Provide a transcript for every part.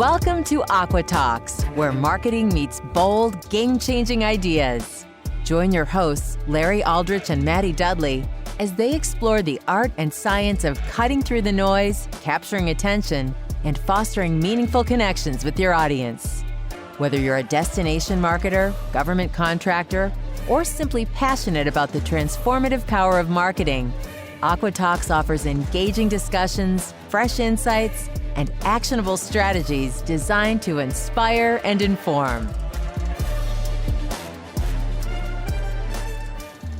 Welcome to Aqua Talks, where marketing meets bold, game-changing ideas. Join your hosts, Larry Aldrich and Maddie Dudley, as they explore the art and science of cutting through the noise, capturing attention, and fostering meaningful connections with your audience. Whether you're a destination marketer, government contractor, or simply passionate about the transformative power of marketing, Aqua Talks offers engaging discussions, fresh insights, and actionable strategies designed to inspire and inform.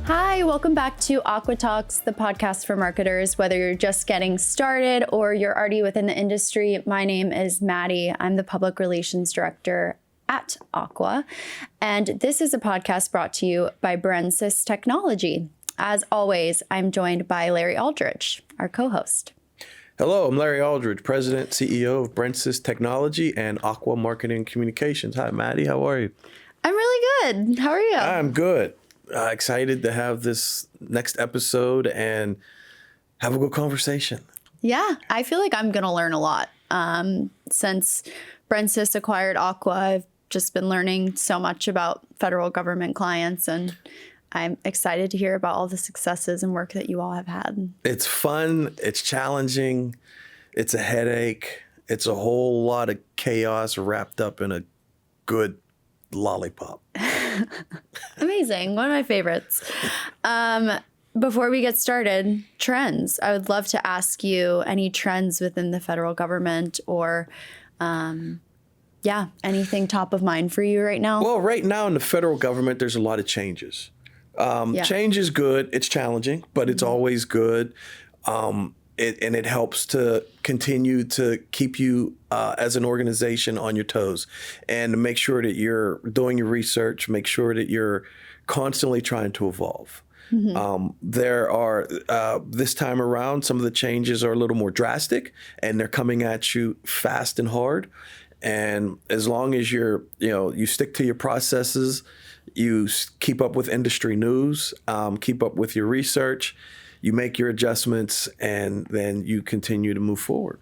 Hi, welcome back to Aqua Talks, the podcast for marketers. Whether you're just getting started or you're already within the industry, my name is Maddie. I'm the Public Relations Director at Aqua, and this is a podcast brought to you by Brensys Technology. As always, I'm joined by Larry Aldrich, our co-host. Hello, I'm Larry Aldrich, President, CEO of Brensys Technology and Aqua Marketing Communications. Hi, Maddie. How are you? I'm really good. How are you? I'm good. Excited to have this next episode and have a good conversation. Yeah, I feel like I'm going to learn a lot. Since Brensys acquired Aqua, I've just been learning so much about federal government clients, and I'm excited to hear about all the successes and work that you all have had. It's fun. It's challenging. It's a headache. It's a whole lot of chaos wrapped up in a good lollipop. Amazing. One of my favorites. Before we get started, trends. I would love to ask you any trends within the federal government or anything top of mind for you right now? Well, right now in the federal government, there's a lot of changes. Change is good. It's challenging, but it's always good. It helps to continue to keep you as an organization on your toes and to make sure that you're doing your research, make sure that you're constantly trying to evolve. There are, this time around, some of the changes are a little more drastic and they're coming at you fast and hard. And as long as you stick to your processes, you keep up with industry news, keep up with your research, you make your adjustments, and then you continue to move forward.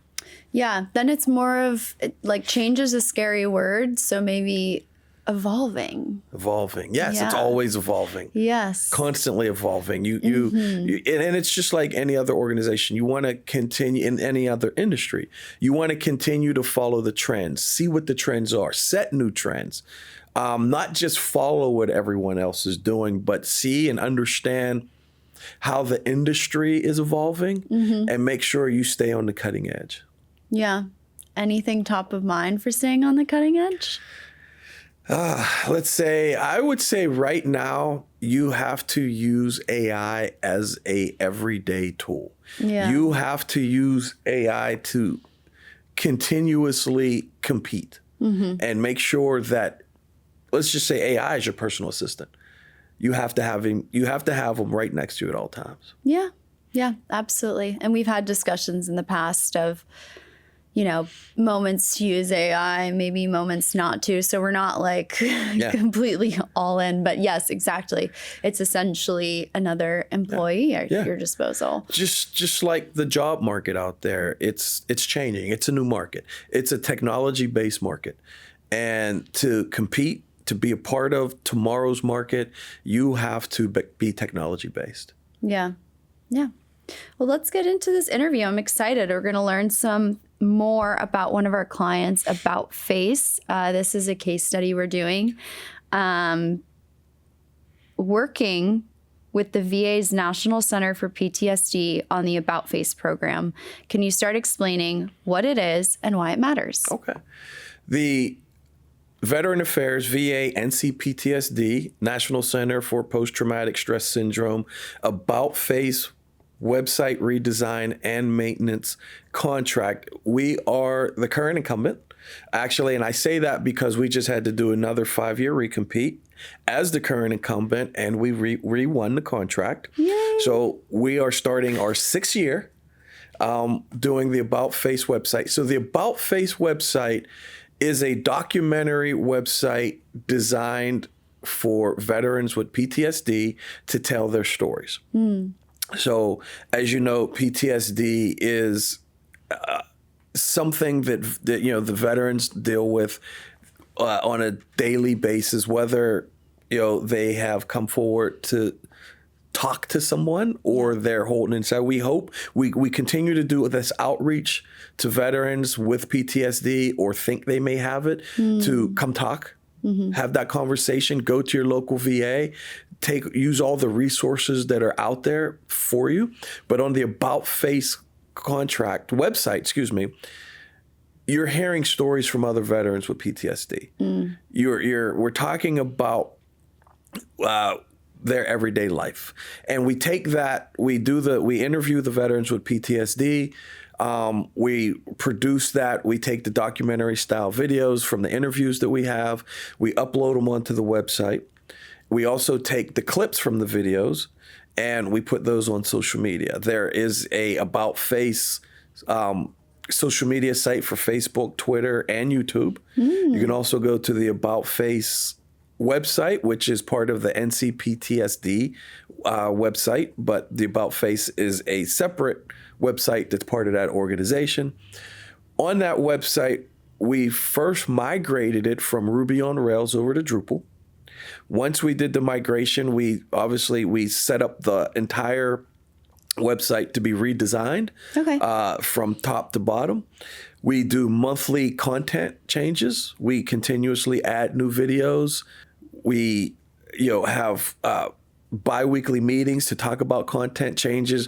Yeah, then it's more of like change is a scary word, so maybe evolving. Evolving, yes, Yeah. It's always evolving. Yes, Constantly evolving. You and it's just like any other organization. You want to continue in any other industry. You want to continue to follow the trends, see what the trends are, set new trends. Not just follow what everyone else is doing, but see and understand how the industry is evolving and make sure you stay on the cutting edge. Yeah. Anything top of mind for staying on the cutting edge? I would say right now you have to use AI as a everyday tool. Yeah. You have to use AI to continuously compete and make sure that, let's just say AI is your personal assistant. You have to have him. You have to have him right next to you at all times. Yeah, absolutely. And we've had discussions in the past of, moments to use AI, maybe moments not to. So we're not like completely all in. But yes, exactly. It's essentially another employee at your disposal. Just like the job market out there, it's changing. It's a new market. It's a technology-based market. And to compete, to be a part of tomorrow's market, you have to be technology-based. Yeah. Well, let's get into this interview. I'm excited. We're going to learn some more about one of our clients, About Face. This is a case study we're doing. Working with the VA's National Center for PTSD on the About Face program. Can you start explaining what it is and why it matters? Okay. The Veteran Affairs, VA, NCPTSD, National Center for Post-Traumatic Stress Syndrome, About Face website redesign and maintenance contract. We are the current incumbent, actually, and I say that because we just had to do another 5-year recompete as the current incumbent, and we re-won the contract. Yay. So we are starting our 6th year doing the About Face website. So the About Face website is a documentary website designed for veterans with PTSD to tell their stories. So, as you know, PTSD is something that the veterans deal with on a daily basis, whether they have come forward to talk to someone or they're holding inside. We hope we continue to do this outreach to veterans with PTSD or think they may have it to come talk, have that conversation, go to your local VA, use all the resources that are out there for you. But on the About Face contract website, you're hearing stories from other veterans with PTSD. We're talking about their everyday life, and we take that. We interview the veterans with PTSD. We produce that. We take the documentary style videos from the interviews that we have. We upload them onto the website. We also take the clips from the videos and we put those on social media. There is a About Face social media site for Facebook, Twitter, and YouTube. You can also go to the About Face website, which is part of the NCPTSD website, but the About Face is a separate website that's part of that organization. On that website, we first migrated it from Ruby on Rails over to Drupal. Once we did the migration, we set up the entire website to be redesigned from top to bottom. We do monthly content changes. We continuously add new videos. We have bi-weekly meetings to talk about content changes.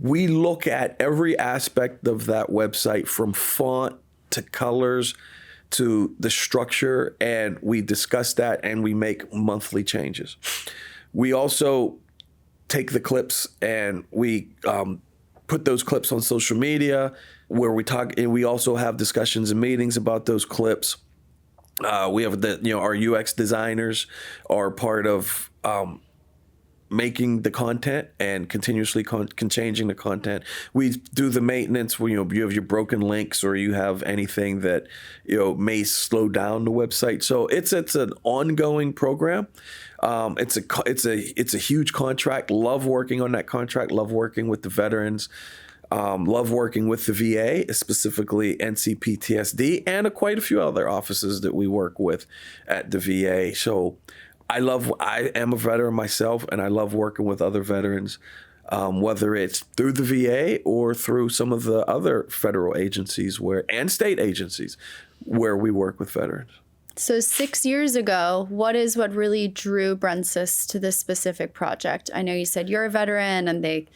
We look at every aspect of that website, from font to colors to the structure, and we discuss that and we make monthly changes. We also take the clips and we put those clips on social media where we talk, and we also have discussions and meetings about those clips. We have our UX designers are part of making the content and continuously changing the content. We do the maintenance when you have your broken links or you have anything that may slow down the website. So it's an ongoing program. It's a huge contract. Love working on that contract. Love working with the veterans. Love working with the VA, specifically NCPTSD, and quite a few other offices that we work with at the VA. So I am a veteran myself, and I love working with other veterans, whether it's through the VA or through some of the other federal agencies and state agencies where we work with veterans. So 6 years ago, what really drew Brensys to this specific project? I know you said you're a veteran and they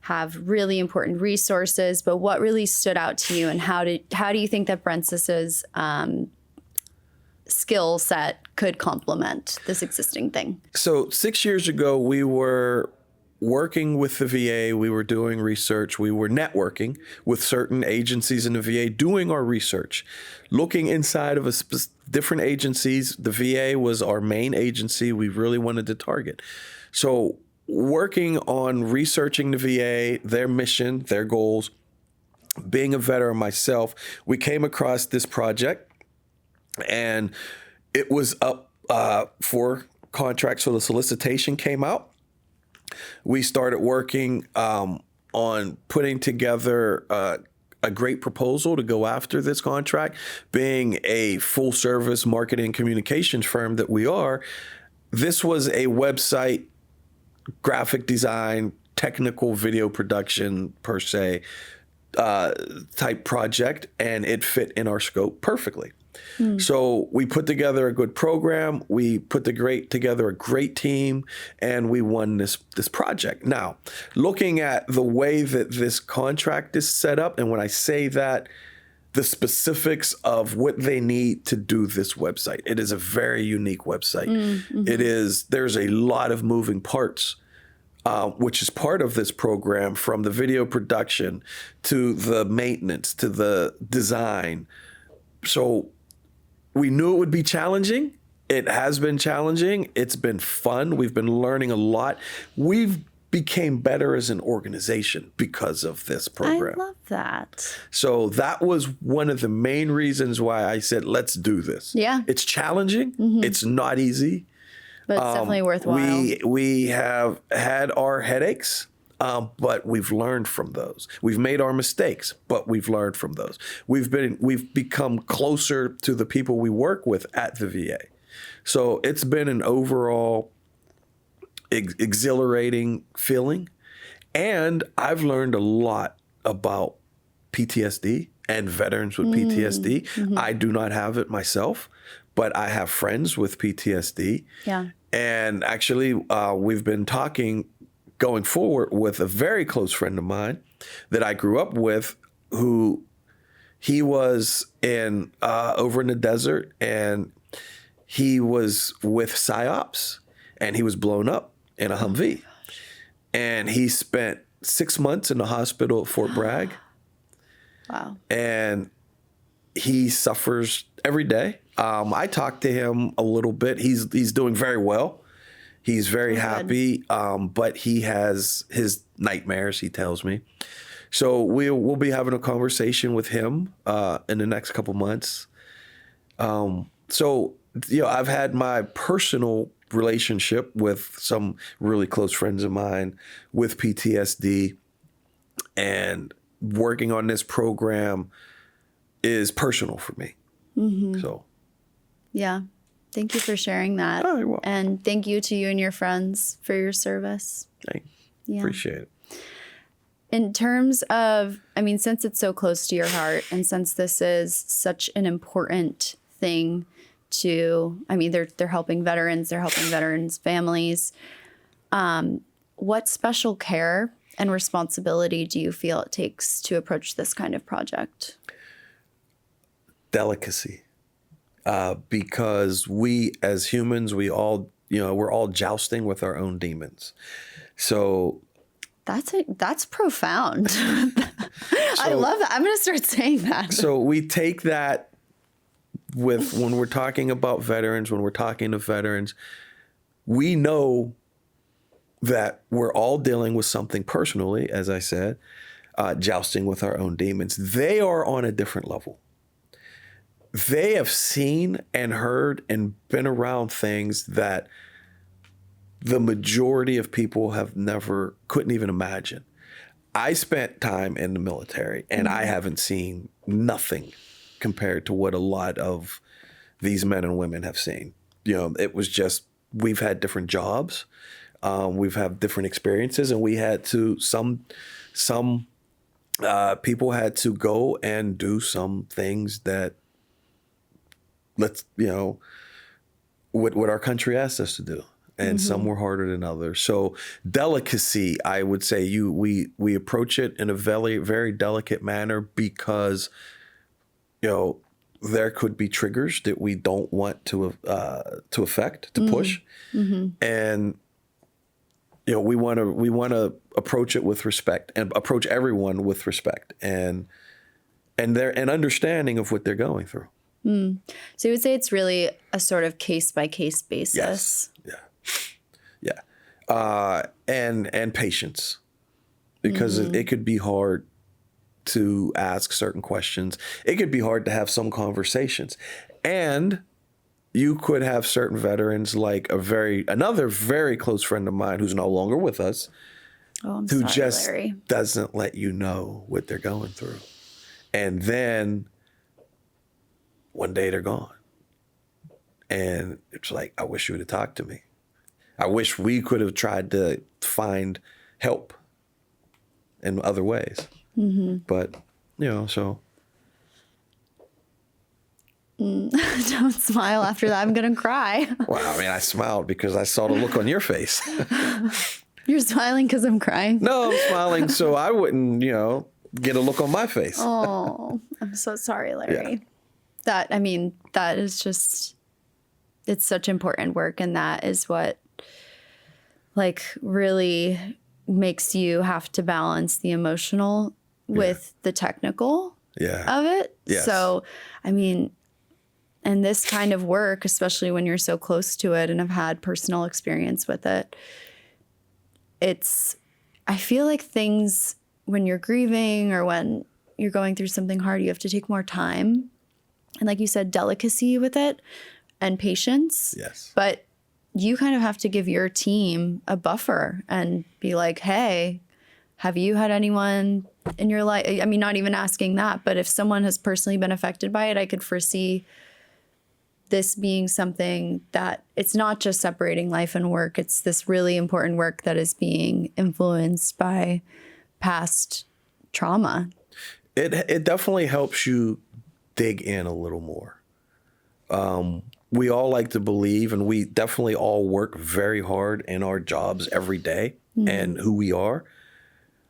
have really important resources, but what really stood out to you, and how do you think that Brensys's skill set could complement this existing thing? So 6 years ago, we were working with the VA. We were doing research. We were networking with certain agencies in the VA, doing our research, looking inside of different agencies. The VA was our main agency we really wanted to target. So working on researching the VA, their mission, their goals, being a veteran myself, we came across this project. And it was up for contract, so the solicitation came out. We started working on putting together a great proposal to go after this contract. Being a full-service marketing communications firm that we are, this was a website, graphic design, technical video production, per se, type project, and it fit in our scope perfectly. So we put together a good program. We put together a great team, and we won this project. Now, looking at the way that this contract is set up, and when I say that, the specifics of what they need to do this website, it is a very unique website. There's a lot of moving parts, which is part of this program, from the video production to the maintenance to the design. So we knew it would be challenging. It has been challenging. It's been fun. We've been learning a lot. We've became better as an organization because of this program. I love that. So that was one of the main reasons why I said, let's do this. Yeah. It's challenging. It's not easy. But it's definitely worthwhile. We have had our headaches. but we've learned from those. We've made our mistakes, but we've learned from those. We've become closer to the people we work with at the VA. So it's been an overall exhilarating feeling. And I've learned a lot about PTSD and veterans with PTSD. Mm-hmm. I do not have it myself, but I have friends with PTSD. Yeah. And actually, we've been talking going forward with a very close friend of mine that I grew up with, who he was in over in the desert, and he was with PSYOPs, and he was blown up in a Humvee. And he spent 6 months in the hospital at Fort Bragg. Wow. And he suffers every day. I talked to him a little bit. He's doing very well. He's very happy, but he has his nightmares, he tells me. So we'll be having a conversation with him in the next couple months. So, I've had my personal relationship with some really close friends of mine with PTSD, and working on this program is personal for me. Mm-hmm. So, yeah. Thank you for sharing that. Oh, you're welcome. And thank you to you and your friends for your service. Thanks. Yeah. Appreciate it. In terms of, since it's so close to your heart, and since this is such an important thing to, they're helping veterans, families. What special care and responsibility do you feel it takes to approach this kind of project? Delicacy. Because we as humans, we're all jousting with our own demons. So that's profound. I love that. I'm going to start saying that. So we take that when we're talking about veterans, when we're talking to veterans, we know that we're all dealing with something personally, as I said, jousting with our own demons. They are on a different level. They have seen and heard and been around things that the majority of people couldn't even imagine. I spent time in the military, and I haven't seen nothing compared to what a lot of these men and women have seen. It was just, we've had different jobs, we've had different experiences, and we had to, some people had to go and do some things that, what our country asked us to do. And some were harder than others. So delicacy, I would say we approach it in a very, very delicate manner, because, there could be triggers that we don't want to affect, to push. Mm-hmm. And, we want to approach it with respect, and approach everyone with respect and understanding of what they're going through. Mm. So you would say it's really a sort of case-by-case basis. Yes. Yeah. And patience, because it could be hard to ask certain questions. It could be hard to have some conversations. And you could have certain veterans, like another very close friend of mine who's no longer with us, who just Larry. Doesn't let you know what they're going through. And then one day they're gone. And it's like, I wish you would have talked to me. I wish we could have tried to find help in other ways. Mm-hmm. But, so. Don't smile after that. I'm going to cry. Well, I smiled because I saw the look on your face. You're smiling because I'm crying? No, I'm smiling so I wouldn't, get a look on my face. Oh, I'm so sorry, Larry. Yeah. That is just, it's such important work. And that is what, really makes you have to balance the emotional with the technical of it. Yes. So, and this kind of work, especially when you're so close to it and have had personal experience with it, I feel like things, when you're grieving or when you're going through something hard, you have to take more time. And like you said, delicacy with it and patience. Yes. But you kind of have to give your team a buffer and be like, hey, Have you had anyone in your life? I mean, not even asking that, but if someone has personally been affected by it, I could foresee this being something that it's not just separating life and work. It's this really important work that is being influenced by past trauma. It definitely helps you dig in a little more. We all like to believe, and we definitely all work very hard in our jobs every day and who we are.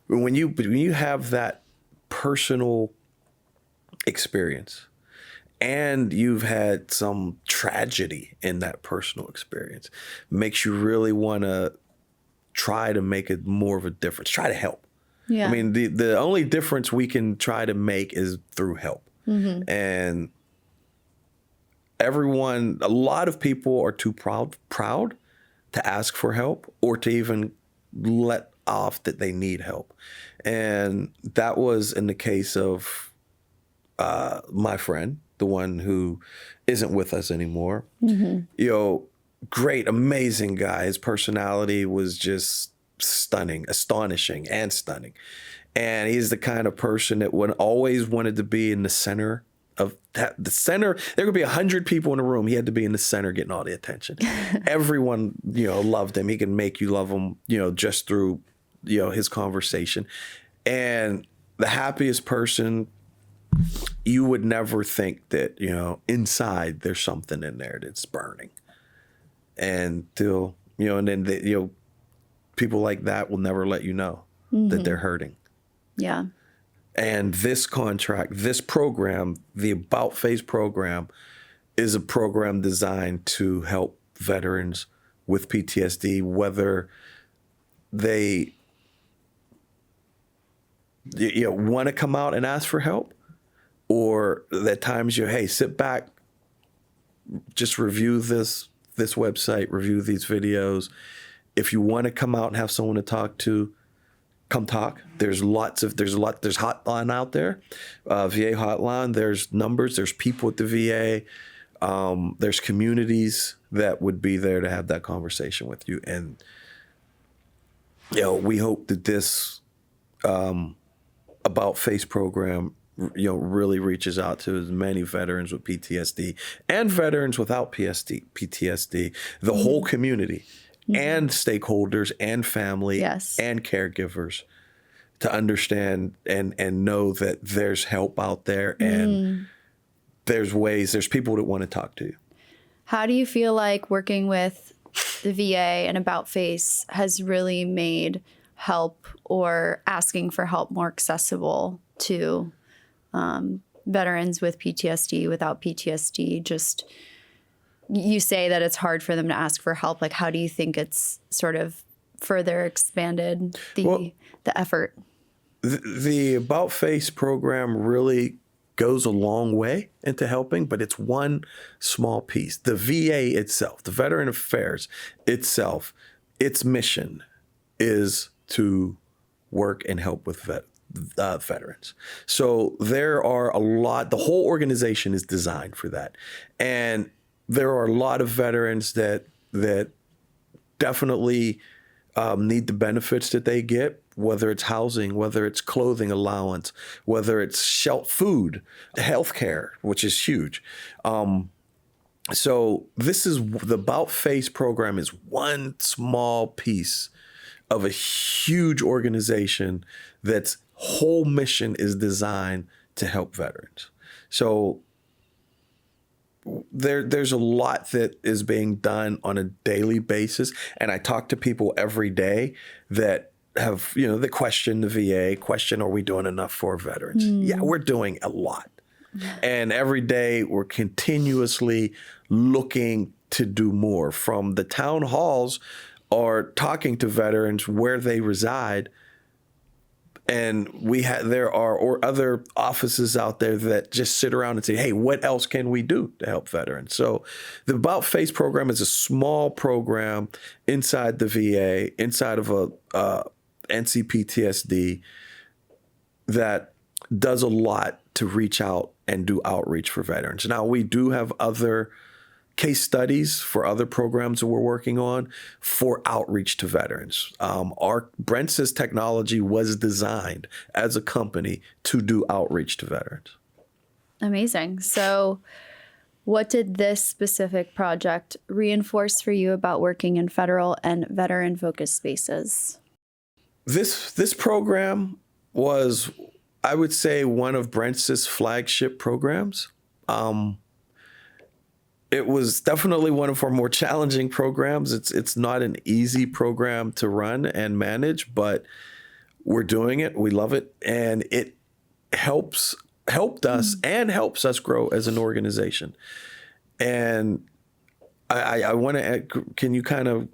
When you have that personal experience and you've had some tragedy in that personal experience, makes you really want to try to make it more of a difference, try to help. Yeah. I mean, the only difference we can try to make is through help. And a lot of people are too proud to ask for help or to even let off that they need help. And that was in the case of my friend, the one who isn't with us anymore. Great, amazing guy. His personality was just stunning, astonishing, and stunning. And he's the kind of person that always wanted to be in the center of that. The center, there could be 100 people in a room. He had to be in the center getting all the attention. Everyone, loved him. He can make you love him, just through, his conversation. And the happiest person, you would never think that, inside there's something in there that's burning. And then people like that will never let you know that they're hurting. Yeah. And this program, the About Face program, is a program designed to help veterans with PTSD, whether they want to come out and ask for help, or at times hey, sit back, just review this website, review these videos. If you want to come out and have someone to talk to, come talk. There's hotline out there, VA hotline. There's numbers. There's people at the VA. There's communities that would be there to have that conversation with you. And we hope that this About Face program really reaches out to as many veterans with PTSD and veterans without PTSD, the whole community. And stakeholders and family and caregivers to understand and know that there's help out there and there's people that want to talk to you. How do you feel like working with the VA and About Face has really made help or asking for help more accessible to veterans with PTSD, without PTSD? Just, you say that it's hard for them to ask for help. Like, how do you think it's sort of further expanded the effort? The About Face program really goes a long way into helping, but it's one small piece. The VA itself, the Veteran Affairs itself, its mission is to work and help with veterans. So there are the whole organization is designed for that. And there are a lot of veterans that definitely need the benefits that they get, whether it's housing, whether it's clothing allowance, whether it's food, healthcare, which is huge. So the About Face program is one small piece of a huge organization that's whole mission is designed to help veterans. So there's a lot that is being done on a daily basis. And I talk to people every day that have, that question the VA, question, are we doing enough for veterans? Yeah, we're doing a lot. And every day we're continuously looking to do more. From the town halls or talking to veterans where they reside. And there are other offices out there that just sit around and say, hey, what else can we do to help veterans? So the About Face program is a small program inside the VA, inside of a NCPTSD, that does a lot to reach out and do outreach for veterans. Now, we do have other case studies for other programs that we're working on for outreach to veterans. Our Brentsys technology was designed as a company to do outreach to veterans. Amazing. So what did this specific project reinforce for you about working in federal and veteran-focused spaces? This program was, I would say, one of Brentsys' flagship programs. It was definitely one of our more challenging programs. It's not an easy program to run and manage, but we're doing it. We love it, and it helped us and helps us grow as an organization. And I want to, can you kind of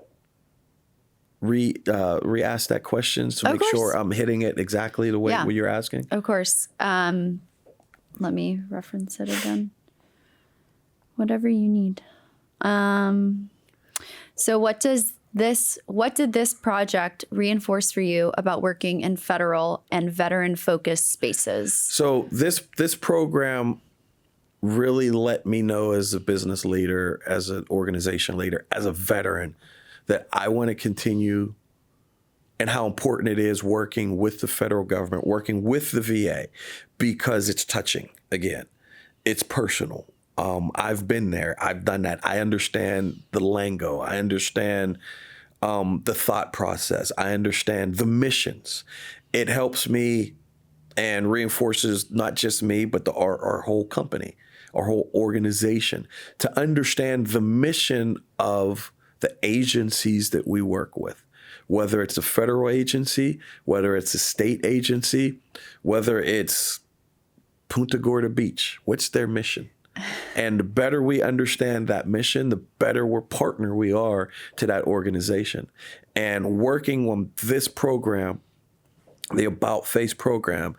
re-ask that question to make sure I'm hitting it exactly the way you're asking? Of course. Let me reference it again. Whatever you need. So what did this project reinforce for you about working in federal and veteran-focused spaces? So this program really let me know as a business leader, as an organization leader, as a veteran, that I want to continue, and how important it is working with the federal government, working with the VA, because it's touching. Again, it's personal. I've been there. I've done that. I understand the lingo. I understand the thought process. I understand the missions. It helps me and reinforces not just me, but our whole company, our whole organization, to understand the mission of the agencies that we work with, whether it's a federal agency, whether it's a state agency, whether it's Punta Gorda Beach. What's their mission? And the better we understand that mission, the better partner we are to that organization. And working on this program, the About Face program,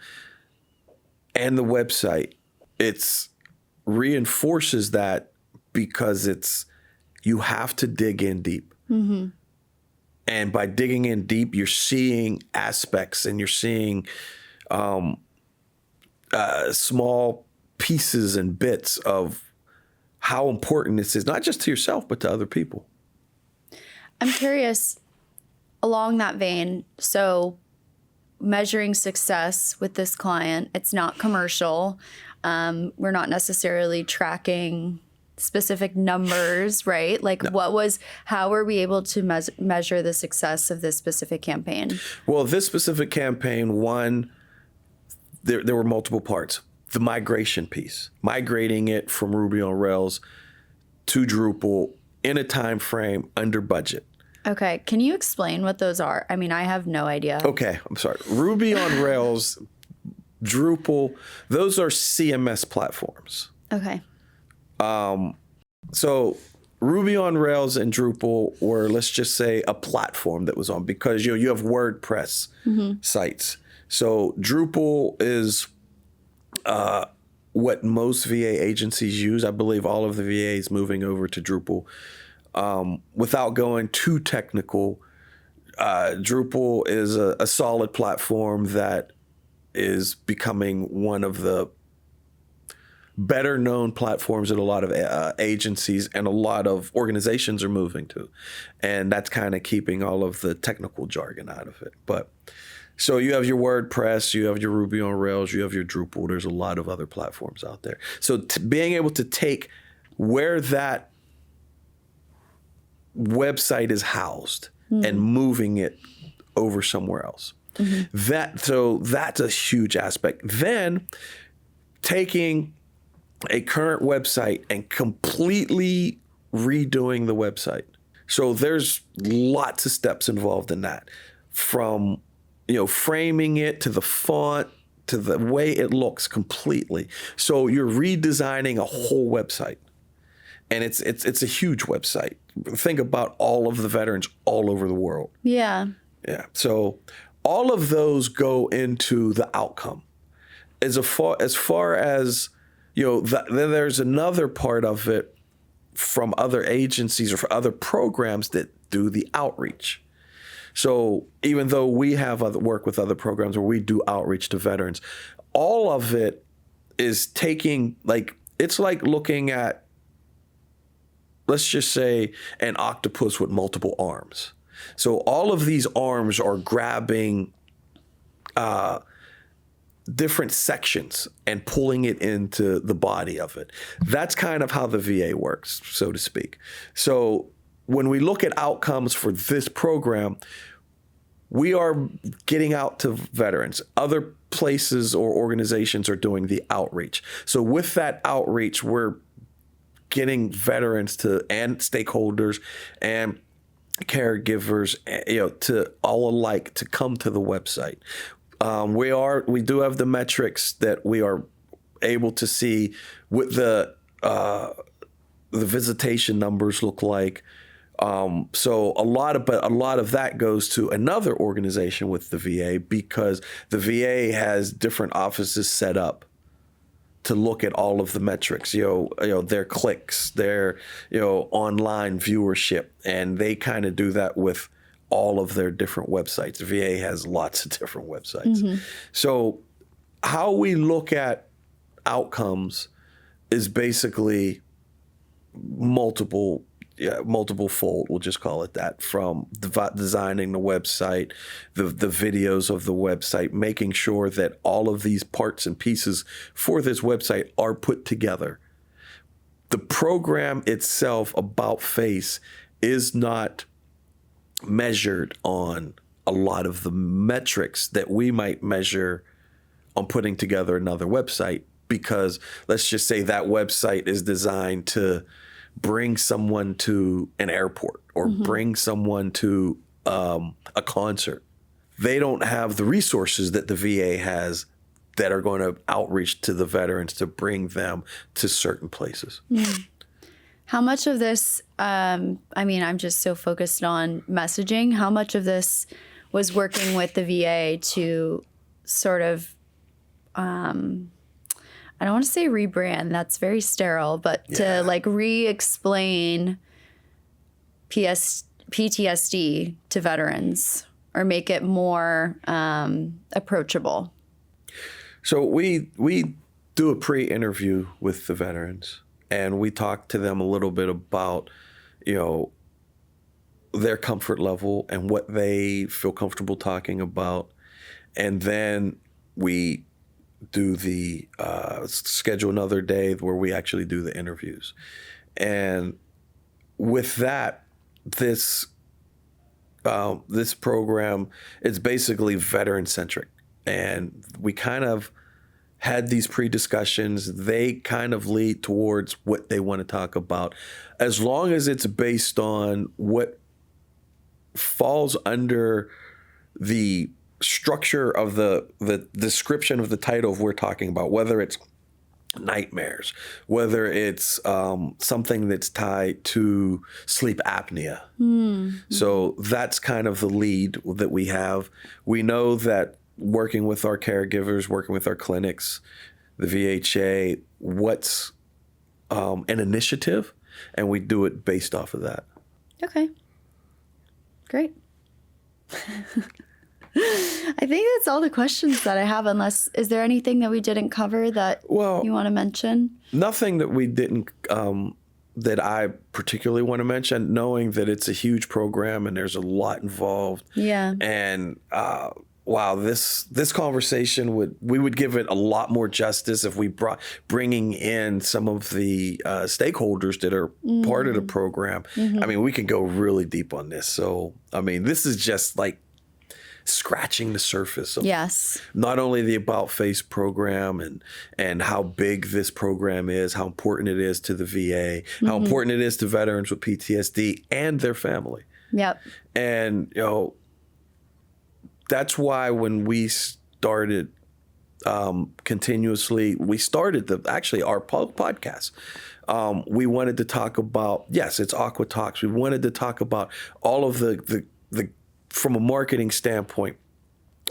and the website, it's reinforces that, because you have to dig in deep. Mm-hmm. And by digging in deep, you're seeing aspects, and you're seeing small pieces and bits of how important this is, not just to yourself, but to other people. I'm curious, along that vein, so measuring success with this client, it's not commercial. We're not necessarily tracking specific numbers, right? Like no. How were we able to measure the success of this specific campaign? Well, this specific campaign, there were multiple parts. The migration piece, migrating it from Ruby on Rails to Drupal in a time frame under budget. Okay. Can you explain what those are? I mean, I have no idea. Okay. I'm sorry. Ruby on Rails, Drupal, those are CMS platforms. Okay. So Ruby on Rails and Drupal were, let's just say, a platform that was on, because you have WordPress sites. So Drupal is what most VA agencies use. I believe all of the VAs moving over to Drupal. Without going too technical, Drupal is a solid platform that is becoming one of the better known platforms that a lot of agencies and a lot of organizations are moving to. And that's kind of keeping all of the technical jargon out of it. But so you have your WordPress, you have your Ruby on Rails, you have your Drupal. There's a lot of other platforms out there. So being able to take where that website is housed and moving it over somewhere else. Mm-hmm. That's a huge aspect. Then taking a current website and completely redoing the website. So there's lots of steps involved in that, from framing it to the font to the way it looks completely. So you're redesigning a whole website, and it's a huge website. Think about all of the veterans all over the world. Yeah. Yeah. So all of those go into the outcome. As far as then there's another part of it from other agencies or for other programs that do the outreach. So even though we have work with other programs where we do outreach to veterans, all of it is taking, it's like looking at let's just say, an octopus with multiple arms. So all of these arms are grabbing different sections and pulling it into the body of it. That's kind of how the VA works, so to speak. So when we look at outcomes for this program, we are getting out to veterans. Other places or organizations are doing the outreach. So with that outreach, we're getting veterans and stakeholders and caregivers, to all alike to come to the website. We do have the metrics that we are able to see what the visitation numbers look like. So a lot of that goes to another organization with the VA, because the VA has different offices set up to look at all of the metrics, their clicks, their, online viewership, and they kind of do that with all of their different websites. The VA has lots of different websites. Mm-hmm. So how we look at outcomes is basically multiple fold, we'll just call it that, from designing the website, the videos of the website, making sure that all of these parts and pieces for this website are put together. The program itself, About Face, is not measured on a lot of the metrics that we might measure on putting together another website, because let's just say that website is designed to bring someone to an airport or mm-hmm. bring someone to a concert. They don't have the resources that the VA has that are going to outreach to the veterans to bring them to certain places. Mm. How much of this, I'm just so focused on messaging, how much of this was working with the VA to sort of, I don't want to say rebrand, that's very sterile, but to re-explain PTSD to veterans or make it more approachable? So we do a pre-interview with the veterans, and we talk to them a little bit about, their comfort level and what they feel comfortable talking about. And then we do the schedule another day where we actually do the interviews. And with that, this program is basically veteran centric, and we kind of had these pre-discussions. They kind of lead towards what they want to talk about, as long as it's based on what falls under the structure of the description of the title of we're talking about, whether it's nightmares, whether it's something that's tied to sleep apnea. Mm-hmm. So that's kind of the lead that we have. We know that working with our caregivers, working with our clinics, the VHA, what's an initiative, and we do it based off of that. Okay. Great. I think that's all the questions that I have, unless, is there anything that we didn't cover that you want to mention? Nothing that we didn't, that I particularly want to mention, knowing that it's a huge program and there's a lot involved. Yeah. And, wow, this conversation we would give it a lot more justice if we bringing in some of the stakeholders that are part of the program. Mm-hmm. I mean, we can go really deep on this. So, I mean, this is just like scratching the surface of not only the About Face program and how big this program is, how important it is to the VA, mm-hmm. how important it is to veterans with PTSD and their family. Yep. And, that's why when we started continuously, we started our podcast. We wanted to talk about, yes, it's Aqua Talks. We wanted to talk about all of the from a marketing standpoint,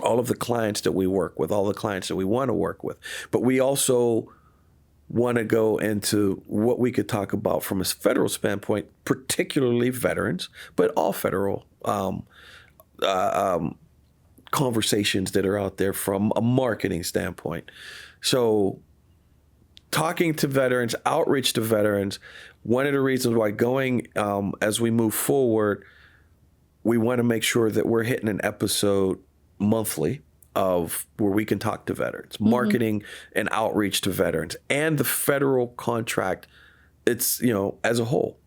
all of the clients that we work with, all the clients that we want to work with. But we also want to go into what we could talk about from a federal standpoint, particularly veterans, but all federal conversations that are out there from a marketing standpoint. So talking to veterans, outreach to veterans, one of the reasons why going as we move forward, we want to make sure that we're hitting an episode monthly of where we can talk to veterans, marketing and outreach to veterans, and the federal contract, it's, as a whole,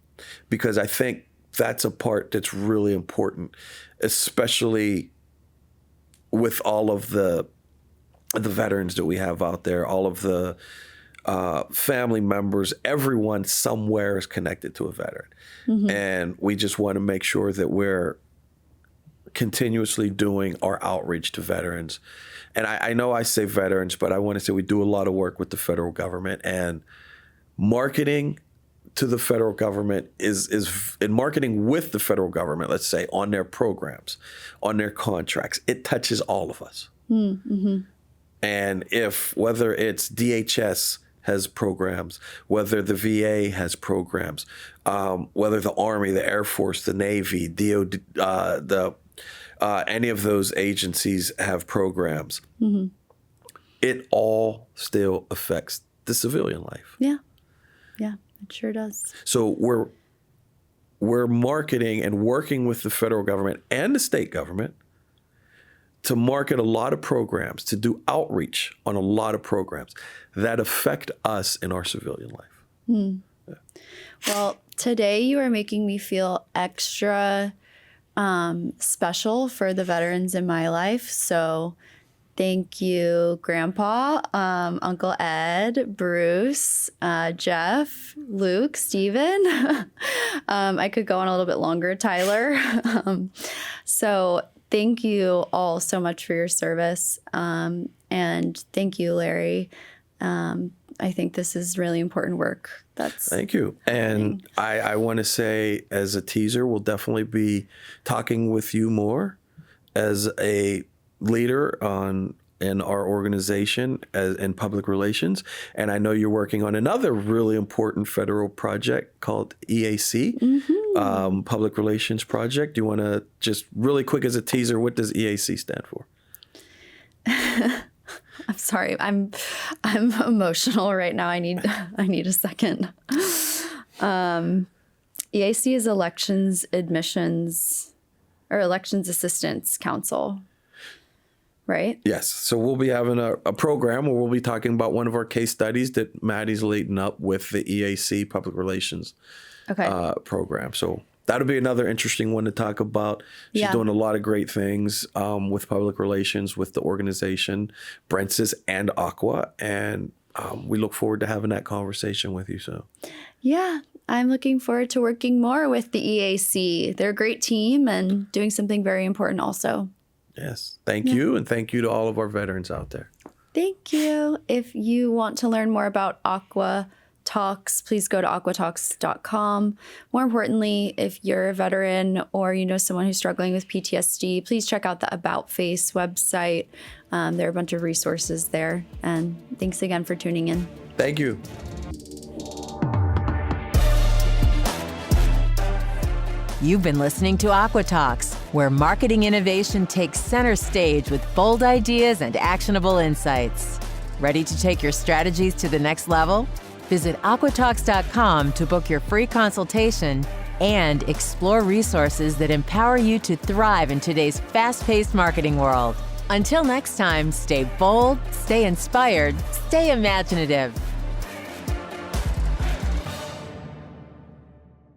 because I think that's a part that's really important, especially with all of the veterans that we have out there, all of the family members, everyone somewhere is connected to a veteran. And we just want to make sure that we're continuously doing our outreach to veterans. And I know I say veterans, but I want to say we do a lot of work with the federal government, and marketing to the federal government is in marketing with the federal government, let's say, on their programs, on their contracts, it touches all of us. And whether it's DHS has programs, whether the VA has programs, whether the Army, the Air Force, the Navy, DOD, any of those agencies have programs, it all still affects the civilian life. Yeah, it sure does. So we're marketing and working with the federal government and the state government to market a lot of programs, to do outreach on a lot of programs that affect us in our civilian life. Yeah. Well, today you are making me feel extra special for the veterans in my life. So thank you, Grandpa, Uncle Ed, Bruce, Jeff, Luke, Steven. I could go on a little bit longer, Tyler. So thank you all so much for your service. And thank you, Larry. I think this is really important work. Thank you. And I want to say, as a teaser, we'll definitely be talking with you more as a leader in our organization in public relations. And I know you're working on another really important federal project called EAC, Public Relations Project. Do you want to just really quick as a teaser, what does EAC stand for? I'm sorry. I'm emotional right now. I need a second. EAC is Elections Assistance Council, right? Yes. So we'll be having a program where we'll be talking about one of our case studies that Maddie's leading up with the EAC Public Relations program. So that'll be another interesting one to talk about. She's doing a lot of great things with public relations, with the organization, Brentz's and Aqua. And we look forward to having that conversation with you. So, yeah, I'm looking forward to working more with the EAC. They're a great team and doing something very important also. Yes. Thank you. And thank you to all of our veterans out there. Thank you. If you want to learn more about Aqua Talks, please go to aquatalks.com. More importantly, if you're a veteran or you know someone who's struggling with PTSD, please check out the About Face website. There are a bunch of resources there. And thanks again for tuning in. Thank you. You've been listening to Aqua Talks, where marketing innovation takes center stage with bold ideas and actionable insights. Ready to take your strategies to the next level? Visit aquatalks.com to book your free consultation and explore resources that empower you to thrive in today's fast-paced marketing world. Until next time, stay bold, stay inspired, stay imaginative.